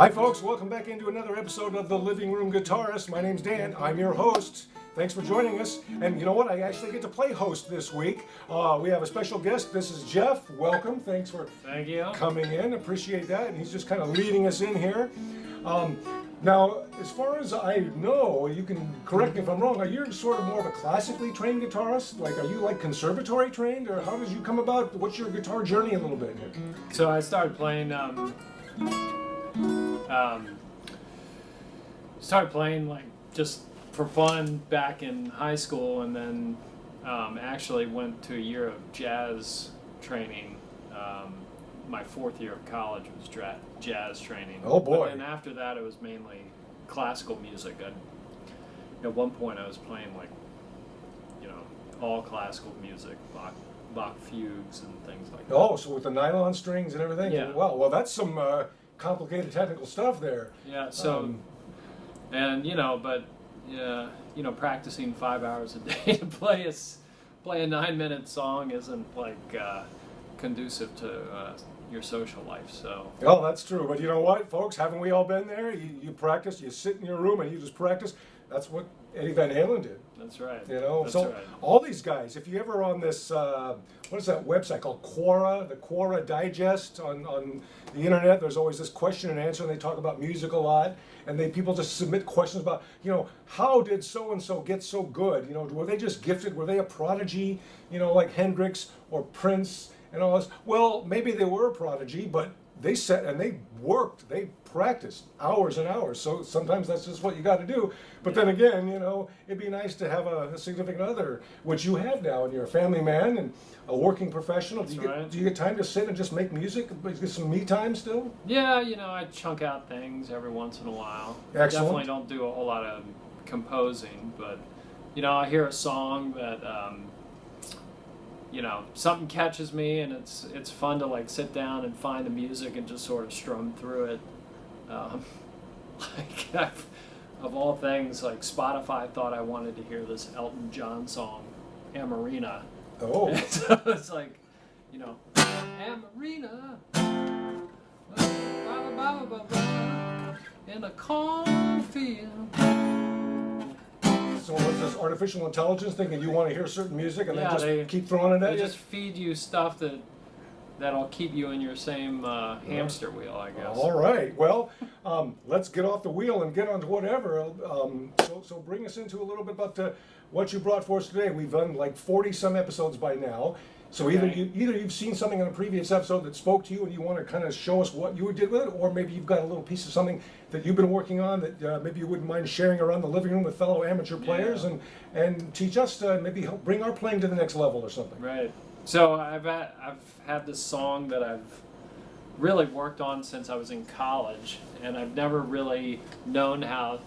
Hi folks, welcome back into another episode of The Living Room Guitarist. My name's Dan, I'm your host. Thanks for joining us. And you know what, I actually get to play host this week. We have a special guest, this is Jeff. Welcome, thanks for Thank you. coming in, appreciate that. And he's just kind of leading us in here. Now, as far as I know, you can correct me if I'm wrong, are you sort of more of a classically trained guitarist? Like, are you like conservatory trained, or how did you come about? What's your guitar journey a little bit here? So I started playing like just for fun back in high school, and then actually went to a year of jazz training. My fourth year of college was jazz training. Oh boy! And after that, it was mainly classical music. At one point, I was playing all classical music, Bach fugues and things like that. Oh, so with the nylon strings and everything? Yeah. Wow, well that's some complicated technical stuff there. Yeah, so, practicing 5 hours a day to play a 9-minute song isn't like conducive to your social life, so. Oh, that's true, but you know what, folks, haven't we all been there? You practice, you sit in your room and you just practice. That's what Eddie Van Halen did. That's right. You know, That's so right. all these guys, if you ever on this, what is that website called Quora, the Quora Digest on the internet, there's always this question and answer, and they talk about music a lot, and people just submit questions about, how did so-and-so get so good? Were they just gifted? Were they a prodigy, like Hendrix or Prince and all this? Well, maybe they were a prodigy, but they sat and they worked, they practiced hours and hours. So sometimes that's just what you got to do. But then again, it'd be nice to have a significant other, which you have now, and you're a family man and a working professional. Do you get time to sit and just make music? Get some me time still? Yeah, I chunk out things every once in a while. Excellent. Definitely don't do a whole lot of composing, but I hear a song that something catches me, and it's fun to like sit down and find the music and just sort of strum through it. Of all things, like Spotify thought I wanted to hear this Elton John song, Amarina. Oh. And so it's like, Amarina, in a cornfield. So was this artificial intelligence thinking you want to hear certain music and Yeah, they keep throwing it at They you? just feed you stuff that'll keep you in your same hamster wheel, I guess. All right. Well, let's get off the wheel and get on to whatever. So bring us into a little bit about what you brought for us today. We've done like 40-some episodes by now. So either you've seen something in a previous episode that spoke to you and you want to kind of show us what you did with it, or maybe you've got a little piece of something that you've been working on that maybe you wouldn't mind sharing around the living room with fellow amateur players and teach us, maybe help bring our playing to the next level or something. Right. So I've had this song that I've really worked on since I was in college, and I've never really known how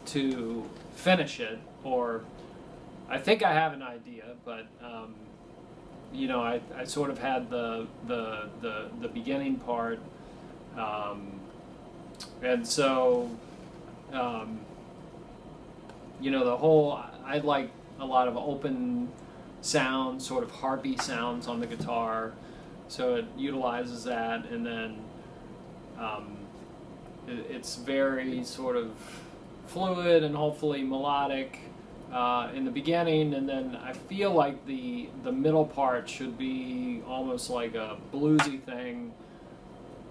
to finish it, or I think I have an idea, but I sort of had the beginning part, and so the whole, I like a lot of open sounds, sort of harpy sounds on the guitar, so it utilizes that, and then it's very sort of fluid and hopefully melodic in the beginning, and then I feel like the middle part should be almost like a bluesy thing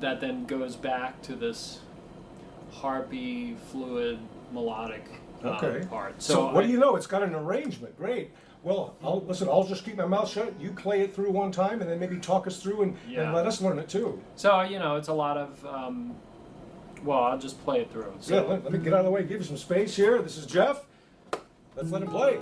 that then goes back to this harpy, fluid, melodic part. So what do you know? It's got an arrangement. Great. Well, I'll just keep my mouth shut. You play it through one time, and then maybe talk us through and let us learn it too. So, it's a lot of, I'll just play it through. So. Yeah, let me get out of the way, give you some space here. This is Jeff. Let's let him play.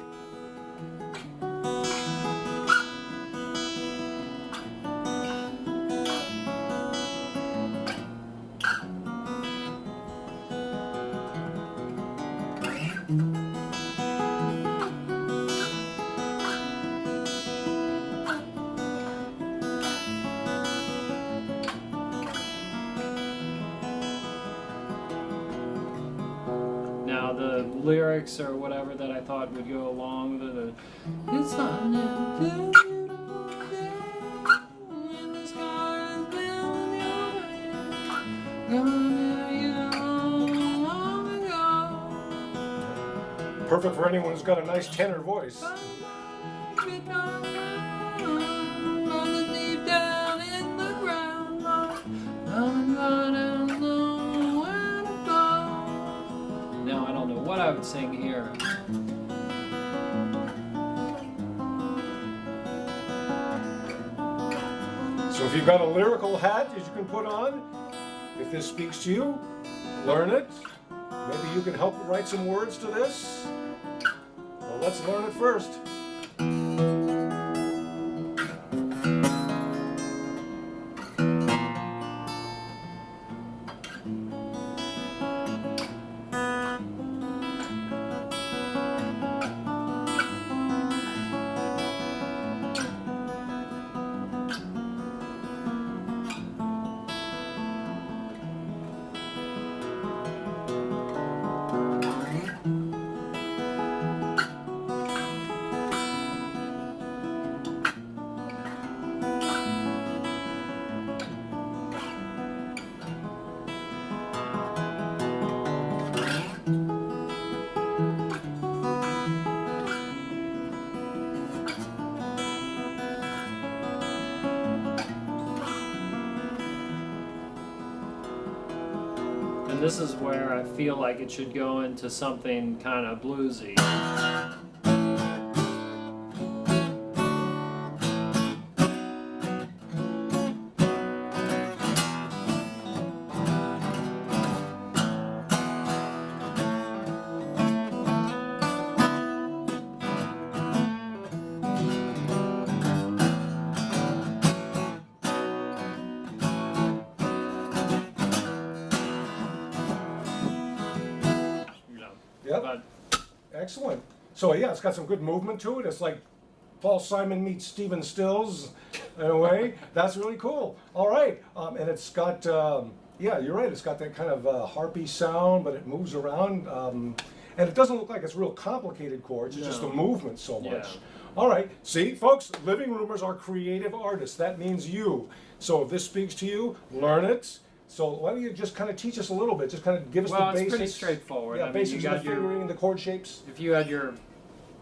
The lyrics or whatever that I thought would go along with it. It's on a beautiful day when the sky is blue. Gonna, Perfect for anyone who's got a nice tenor voice. Now I don't know what I would sing here. So if you've got a lyrical hat that you can put on, if this speaks to you, learn it. Maybe you can help write some words to this. Well, let's learn it first. And this is where I feel like it should go into something kind of bluesy. Yep. But Excellent. So yeah, it's got some good movement to it. It's like Paul Simon meets Stephen Stills in a way. That's really cool. All right, and it's got yeah, you're right. It's got that kind of harpy sound, but it moves around, and it doesn't look like it's real complicated chords. It's just the No. movement so much. Yeah. All right, see, folks, living roomers are creative artists. That means you. So if this speaks to you, learn it. So why don't you just kind of teach us a little bit? Just kind of give us well, the it's basics. pretty straightforward. Yeah, I mean, basics you of got the your fingering, the chord shapes. if you had your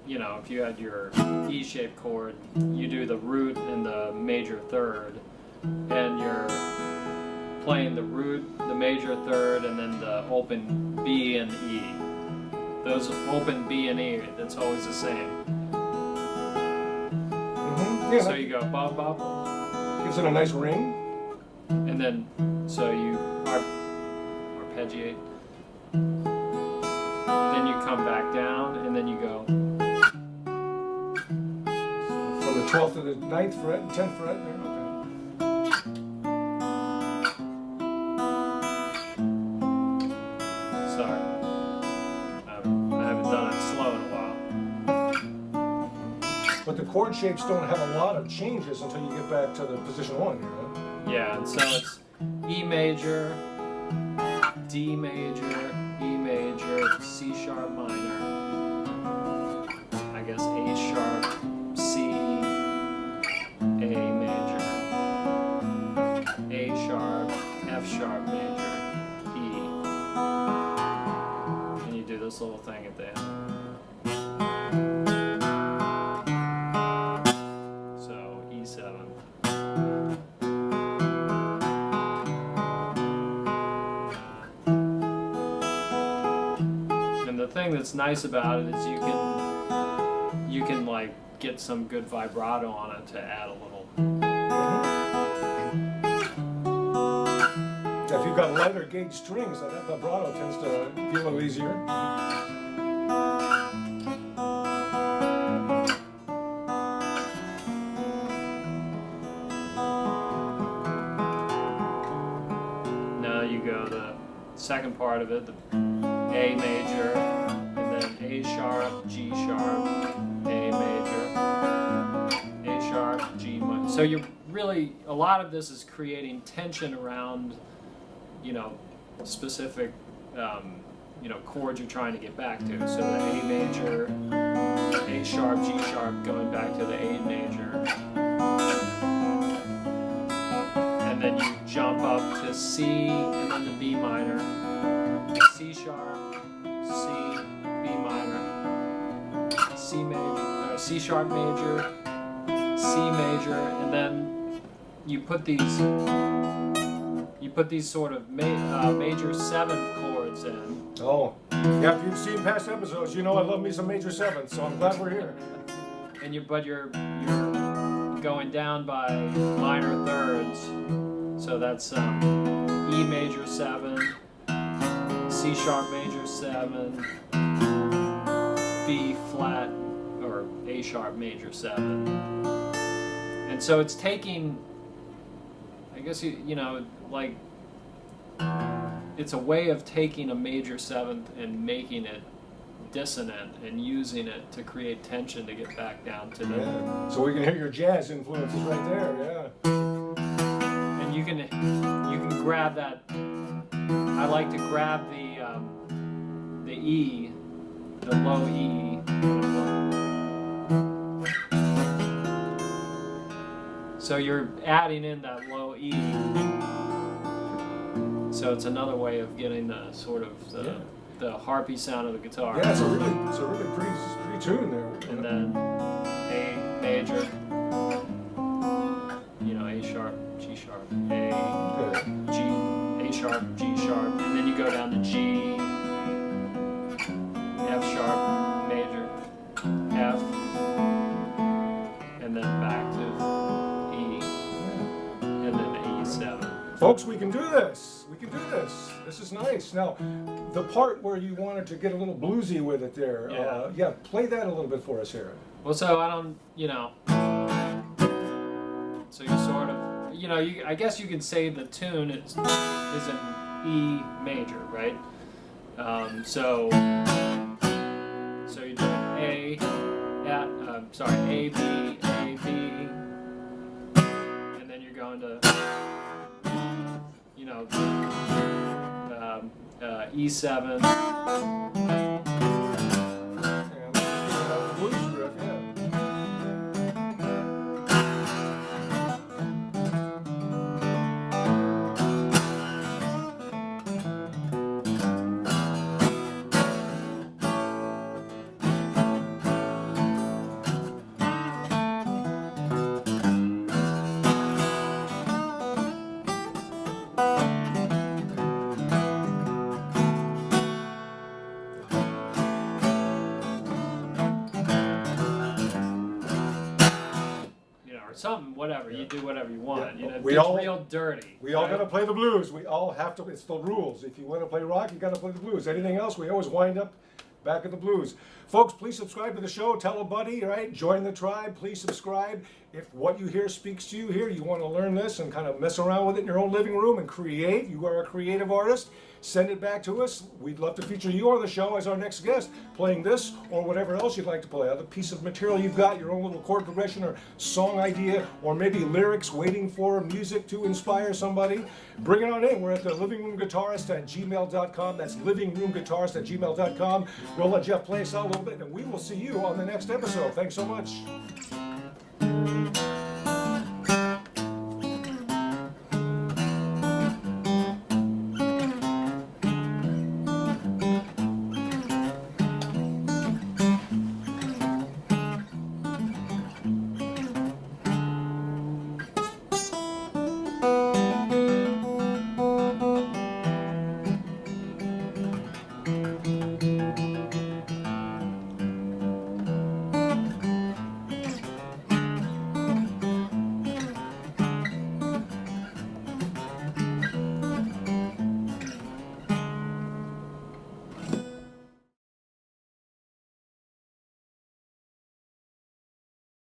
if you had your E-shaped chord, you do the root in the major third, and you're playing the root, the major third, and then the open B and E. Those open B and E, that's always the same. Mm-hmm. Yeah, So that you go bop bop, gives it a nice ring. and then so you arpeggiate. Then you come back down, and then you go. From the 12th to the 9th fret, 10th fret there, okay. Sorry, I haven't done it slow in a while. But the chord shapes don't have a lot of changes until you get back to the position 1 here, huh? Yeah, and so it's E major, D major, E major, C sharp minor, I guess A sharp, C, A major, A sharp, F sharp major, E. And you do this little thing at the end. So E7. And the thing that's nice about it is you can like get some good vibrato on it to add a little. Yeah, if you've got lighter gauge strings, that vibrato tends to be a little easier. Now you go the second part of it, the A major, and then A sharp, G sharp, A major, A sharp, G minor. So you're really, a lot of this is creating tension around, specific, chords you're trying to get back to. So the A major, A sharp, G sharp, going back to the A major. And then you jump up to C, and then to B minor, C sharp, C, B minor, C major, C sharp major, C major, and then you put these sort of major seventh chords in. Oh, yeah. If you've seen past episodes, you know I love me some major sevenths, so I'm glad we're here. And you're going down by minor thirds, so that's E major 7, C sharp major 7, B flat or A sharp major 7, and so it's taking, I guess like it's a way of taking a major 7th and making it dissonant and using it to create tension to get back down to the. Yeah. So we can hear your jazz influences right there. Yeah. And you can grab that. I like to grab the E, the low E. So you're adding in that low E. So it's another way of getting the sort of the harpy sound of the guitar. Yeah, it's a really pretty tune there. And then A major, A sharp, G sharp, A, G, A sharp, G sharp, and then you go down to G, F sharp, major, F, and then back to E, and then E7. Folks, we can do this. We can do this. This is nice. Now, the part where you wanted to get a little bluesy with it there, play that a little bit for us here. Well, so I don't, so you sort of, I guess you can say the tune is an E major, right? So you're doing A, B, and then you're going to, E7. And blues riff, yeah. Something, whatever, you do whatever you want. Yeah. It's We all- real dirty. We all right? got to play the blues. We all have to. It's the rules. If you want to play rock, you got to play the blues. Anything else, we always wind up back at the blues. Folks, please subscribe to the show. Tell a buddy, right? Join the tribe. Please subscribe. If what you hear speaks to you here, you want to learn this and kind of mess around with it in your own living room and create. You are a creative artist. Send it back to us. We'd love to feature you on the show as our next guest, playing this or whatever else you'd like to play. Other piece of material you've got, your own little chord progression or song idea, or maybe lyrics waiting for music to inspire somebody. Bring it on in. We're at the livingroomguitarist@gmail.com. That's livingroomguitarist@gmail.com. We'll let Jeff play us out a little bit, and we will see you on the next episode. Thanks so much.